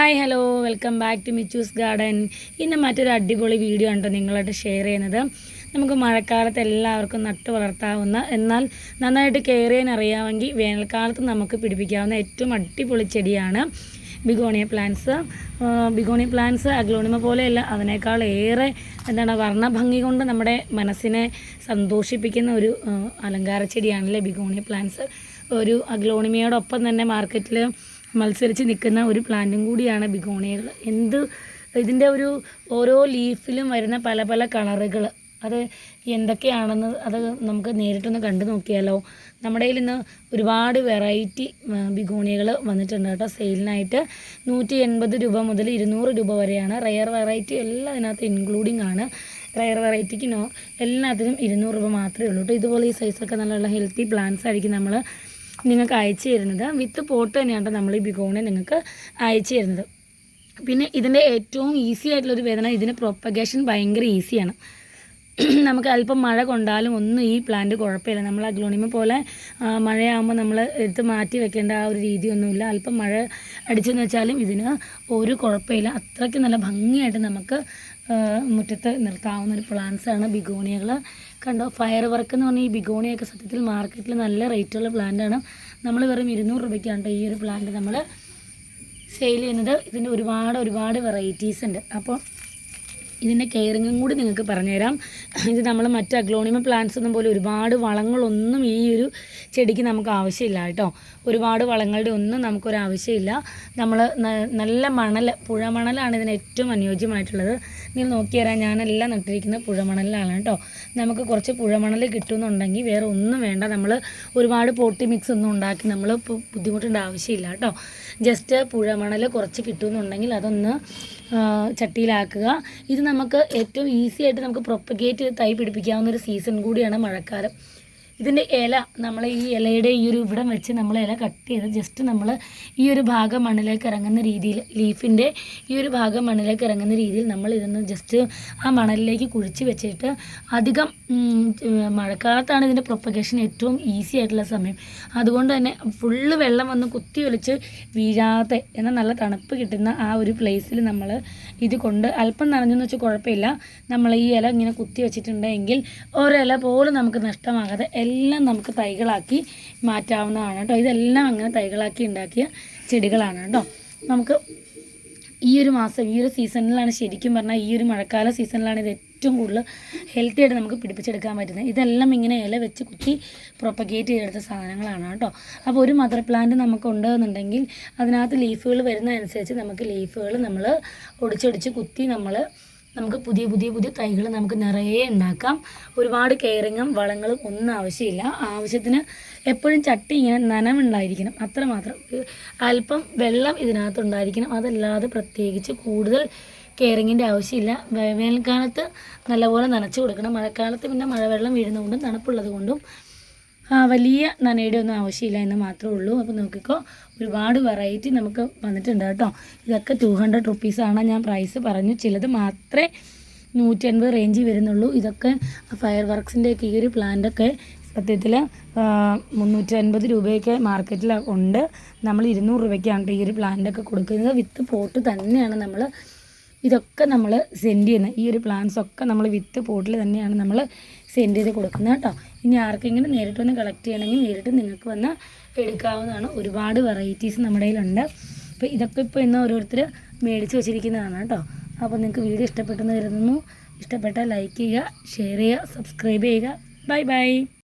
Hi hello welcome back to Michu's garden. ഇന്ന് മറ്റൊരു അടിപൊളി വീഡിയോ ആണ് നിങ്ങളായിട്ട് ഷെയർ ചെയ്യുന്നത്. നമുക്ക് മഴക്കാലത്ത് എല്ലാവർക്കും നട്ടു വളർത്താവുന്ന എന്നാൽ നന്നായിട്ട് കെയർ ചെയ്യാൻ അറിയാമെങ്കിൽ വേനൽക്കാലത്ത് നമുക്ക് പിടിപ്പിക്കാവുന്ന ഏറ്റവും അടിപൊളി ചെടിയാണ് begonia plants. Begonia plants aglaonema പോലെയല്ല, അതിനേക്കാൾ ഏറെ വർണ്ണഭംഗി കൊണ്ട് നമ്മുടെ മനസ്സിനെ സന്തോഷിപ്പിക്കുന്ന ഒരു അലങ്കാര ചെടിയാണല്ലേ ബിഗോണിയ പ്ലാന്റ്സ്. ഒരു അഗ്ലോണിമയോടൊപ്പം തന്നെ മാർക്കറ്റിൽ മത്സരിച്ച് നിൽക്കുന്ന ഒരു പ്ലാന്റും കൂടിയാണ് ബിഗോണിയകൾ. ഇതിൻ്റെ ഓരോ ലീഫിലും വരുന്ന പല പല കളറുകൾ, അത് എന്തൊക്കെയാണെന്ന് അത് നമുക്ക് നേരിട്ടൊന്ന് കണ്ടു നോക്കിയാലോ. നമ്മുടെ കയ്യിൽ ഇന്ന് ഒരുപാട് വെറൈറ്റി ബിഗോണിയകൾ വന്നിട്ടുണ്ട് കേട്ടോ. സെയിലിനായിട്ട് 180 രൂപ മുതൽ 200 രൂപ വരെയാണ്. റെയർ വെറൈറ്റി എല്ലാം ഇതിനകത്ത് ഇൻക്ലൂഡിങ് ആണ്. റെയർ വെറൈറ്റിക്ക് എല്ലാത്തിനും 200 രൂപ മാത്രമേ ഉള്ളൂ കേട്ടോ. ഇതുപോലെ ഈ സൈസൊക്കെ നല്ല ഹെൽത്തി പ്ലാന്റ്സ് ആയിരിക്കും നമ്മൾ നിങ്ങൾക്ക് അയച്ചു തരുന്നത്. വിത്ത് പോട്ട് തന്നെയാണ് നമ്മൾ ഈ ബിഗോണിയ നിങ്ങൾക്ക് അയച്ചു തരുന്നത്. പിന്നെ ഇതിൻ്റെ ഏറ്റവും ഈസി ആയിട്ടുള്ളൊരു വേദന, ഇതിന് പ്രൊപ്പഗേഷൻ ഭയങ്കര ഈസിയാണ്. നമുക്ക് അല്പം മഴ കൊണ്ടാലും ഒന്നും ഈ പ്ലാന്റ് കുഴപ്പമില്ല. നമ്മൾ അഗ്ലോണിമ പോലെ മഴയാകുമ്പോൾ നമ്മൾ എടുത്ത് മാറ്റി വെക്കേണ്ട ആ ഒരു രീതിയൊന്നുമില്ല. അല്പം മഴ അടിച്ചെന്ന് വെച്ചാലും ഇതിന് ഒരു കുഴപ്പമില്ല. അത്രയ്ക്ക് നല്ല ഭംഗിയായിട്ട് നമുക്ക് മുറ്റത്ത് നിർത്താവുന്ന ഒരു പ്ലാന്റ്സാണ് ബിഗോണിയകൾ. കണ്ടോ, ഫയർ വർക്ക് എന്ന് പറഞ്ഞാൽ ഈ ബിഗോണിയൊക്കെ സത്യത്തിൽ മാർക്കറ്റിൽ നല്ല റേറ്റുള്ള പ്ലാന്റാണ്. നമ്മൾ വെറും 200 രൂപയ്ക്കാണ് ഈ ഒരു പ്ലാന്റ് നമ്മൾ സെയിൽ ചെയ്യുന്നത്. ഇതിൻ്റെ ഒരുപാട് വെറൈറ്റീസ് ഉണ്ട്. അപ്പോൾ ഇതിൻ്റെ കെയറിങ്ങും കൂടി നിങ്ങൾക്ക് പറഞ്ഞുതരാം. ഇത് നമ്മൾ മറ്റ് അഗ്ലോണിമ പ്ലാന്റ്സ് ഒന്നും പോലെ ഒരുപാട് വളങ്ങളൊന്നും ഈ ഒരു ചെടിക്ക് നമുക്ക് ആവശ്യമില്ല കേട്ടോ. ഒരുപാട് വളങ്ങളുടെ ഒന്നും നമുക്കൊരാവശ്യമില്ല. നമ്മൾ നല്ല പുഴ മണലാണ് ഇതിന് ഏറ്റവും അനുയോജ്യമായിട്ടുള്ളത്. നിങ്ങൾ നോക്കിത്തരാം, ഞാനെല്ലാം നട്ടിരിക്കുന്നത് പുഴമണലിലാണ് കേട്ടോ. നമുക്ക് കുറച്ച് പുഴമണൽ കിട്ടുമെന്നുണ്ടെങ്കിൽ വേറെ ഒന്നും വേണ്ട. നമ്മൾ ഒരുപാട് പോട്ടി മിക്സ് ഒന്നും ഉണ്ടാക്കി നമ്മൾ ബുദ്ധിമുട്ടേണ്ട ആവശ്യമില്ല കേട്ടോ. ജസ്റ്റ് പുഴമണൽ കുറച്ച് കിട്ടുമെന്നുണ്ടെങ്കിൽ അതൊന്ന് ചട്ടിയിലാക്കുക. ഇത് നമുക്ക് ഏറ്റവും ഈസി ആയിട്ട് നമുക്ക് പ്രൊപ്പഗേറ്റ് ചെയ്ത് തൈ പിടിപ്പിക്കാവുന്ന ഒരു സീസൺ കൂടിയാണ് മഴക്കാലം. ഇതിൻ്റെ ഇല നമ്മൾ ഈ ഇലയുടെ ഈ ഒരു ഇവിടം വെച്ച് നമ്മൾ ഇല കട്ട് ചെയ്ത് ജസ്റ്റ് നമ്മൾ ഈ ഒരു ഭാഗം മണ്ണിലേക്ക് ഇറങ്ങുന്ന രീതിയിൽ, ലീഫിൻ്റെ ഈ ഒരു ഭാഗം മണ്ണിലേക്ക് ഇറങ്ങുന്ന രീതിയിൽ നമ്മൾ ഇതൊന്ന് ജസ്റ്റ് ആ മണലിലേക്ക് കുഴിച്ച് വെച്ചിട്ട് അധികം മഴക്കാലത്താണ് ഇതിൻ്റെ പ്രൊപ്പഗേഷൻ ഏറ്റവും ഈസി ആയിട്ടുള്ള സമയം. അതുകൊണ്ട് തന്നെ ഫുള്ള് വെള്ളം വന്ന് കുത്തി ഒലിച്ച് വീഴാതെ എന്നാൽ നല്ല തണുപ്പ് കിട്ടുന്ന ആ ഒരു പ്ലേസിൽ നമ്മൾ ഇത് കൊണ്ട് അല്പം നനഞ്ഞെന്ന് വെച്ചാൽ കുഴപ്പമില്ല. നമ്മൾ ഈ ഇല ഇങ്ങനെ കുത്തി വെച്ചിട്ടുണ്ടെങ്കിൽ ഒരില പോലും നമുക്ക് നഷ്ടമാകാതെ എല്ലാം നമുക്ക് തൈകളാക്കി മാറ്റാവുന്നതാണ് കേട്ടോ. ഇതെല്ലാം അങ്ങനെ തൈകളാക്കി ഉണ്ടാക്കിയ ചെടികളാണ് കേട്ടോ. നമുക്ക് ഈ ഒരു മാസം, ഈ ഒരു സീസണിലാണ്, ശരിക്കും പറഞ്ഞാൽ ഈ ഒരു മഴക്കാല സീസണിലാണ് ഇത് ഏറ്റവും കൂടുതൽ ഹെൽത്തി ആയിട്ട് നമുക്ക് പിടിപ്പിച്ചെടുക്കാൻ പറ്റുന്നത്. ഇതെല്ലാം ഇങ്ങനെ ഇല വെച്ച് കുത്തി പ്രൊപ്പഗേറ്റ് ചെയ്തെടുത്ത സാധനങ്ങളാണ് കേട്ടോ. അപ്പോൾ ഒരു മദർ പ്ലാന്റ് നമുക്ക് ഉണ്ടെന്നുണ്ടെങ്കിൽ അതിനകത്ത് ലീഫുകൾ വരുന്നതനുസരിച്ച് നമുക്ക് ലീഫുകൾ നമ്മൾ ഒടിച്ചൊടിച്ച് കുത്തി നമുക്ക് പുതിയ തൈകൾ നമുക്ക് നിറയെ ഉണ്ടാക്കാം. ഒരുപാട് കെയറിങ്ങും വളങ്ങളും ഒന്നും ആവശ്യമില്ല. ആവശ്യത്തിന് എപ്പോഴും ചട്ടി ഇങ്ങനെ നനവുണ്ടായിരിക്കണം, അത്രമാത്രം. അല്പം വെള്ളം ഇതിനകത്തുണ്ടായിരിക്കണം. അതല്ലാതെ പ്രത്യേകിച്ച് കൂടുതൽ കെയറിങ്ങിൻ്റെ ആവശ്യമില്ല. വേനൽക്കാലത്ത് നല്ലപോലെ നനച്ച് കൊടുക്കണം. മഴക്കാലത്ത് പിന്നെ മഴവെള്ളം വീഴുന്നതുകൊണ്ടും തണുപ്പുള്ളത് കൊണ്ടും വലിയ നനയുടെ ഒന്നും ആവശ്യമില്ല എന്ന് മാത്രമേ ഉള്ളൂ. അപ്പോൾ നോക്കിക്കോ, ഒരുപാട് വെറൈറ്റി നമുക്ക് വന്നിട്ടുണ്ട് കേട്ടോ. ഇതൊക്കെ 200 റുപ്പീസാണ് ഞാൻ പ്രൈസ് പറഞ്ഞു. ചിലത് മാത്രമേ 180 റേഞ്ചിൽ വരുന്നുള്ളൂ. ഇതൊക്കെ ഫയർ വർക്സിൻ്റെയൊക്കെ ഈ ഒരു പ്ലാന്റൊക്കെ സത്യത്തിൽ 350 രൂപയൊക്കെ മാർക്കറ്റിൽ ഉണ്ട്. നമ്മൾ 200 രൂപയ്ക്കാണ് ഈ ഒരു പ്ലാന്റൊക്കെ കൊടുക്കുന്നത്. വിത്ത് പോട്ട് തന്നെയാണ് ഇതൊക്കെ നമ്മൾ സെൻഡ് ചെയ്യുന്നത്. ഈ ഒരു പ്ലാന്റ്സ് ഒക്കെ നമ്മൾ വിത്ത് പോട്ടിൽ തന്നെയാണ് നമ്മൾ സെൻഡ് ചെയ്ത് കൊടുക്കുന്നത് കേട്ടോ. ഇനി ആർക്കെങ്കിലും നേരിട്ടൊന്ന് കളക്ട് ചെയ്യണമെങ്കിൽ നേരിട്ട് നിങ്ങൾക്ക് വന്ന് എടുക്കാവുന്നതാണ്. ഒരുപാട് വെറൈറ്റീസ് നമ്മുടെ കയ്യിലുണ്ട്. അപ്പോൾ ഇതൊക്കെ ഇപ്പോൾ ഇന്ന് ഓരോരുത്തർ മേടിച്ച് വെച്ചിരിക്കുന്നതാണ് കേട്ടോ. അപ്പോൾ നിങ്ങൾക്ക് വീഡിയോ ഇഷ്ടപ്പെട്ടെന്ന് കരുതുന്നു. ഇഷ്ടപ്പെട്ടാൽ ലൈക്ക് ചെയ്യുക, ഷെയർ ചെയ്യുക, സബ്സ്ക്രൈബ് ചെയ്യുക. ബൈ.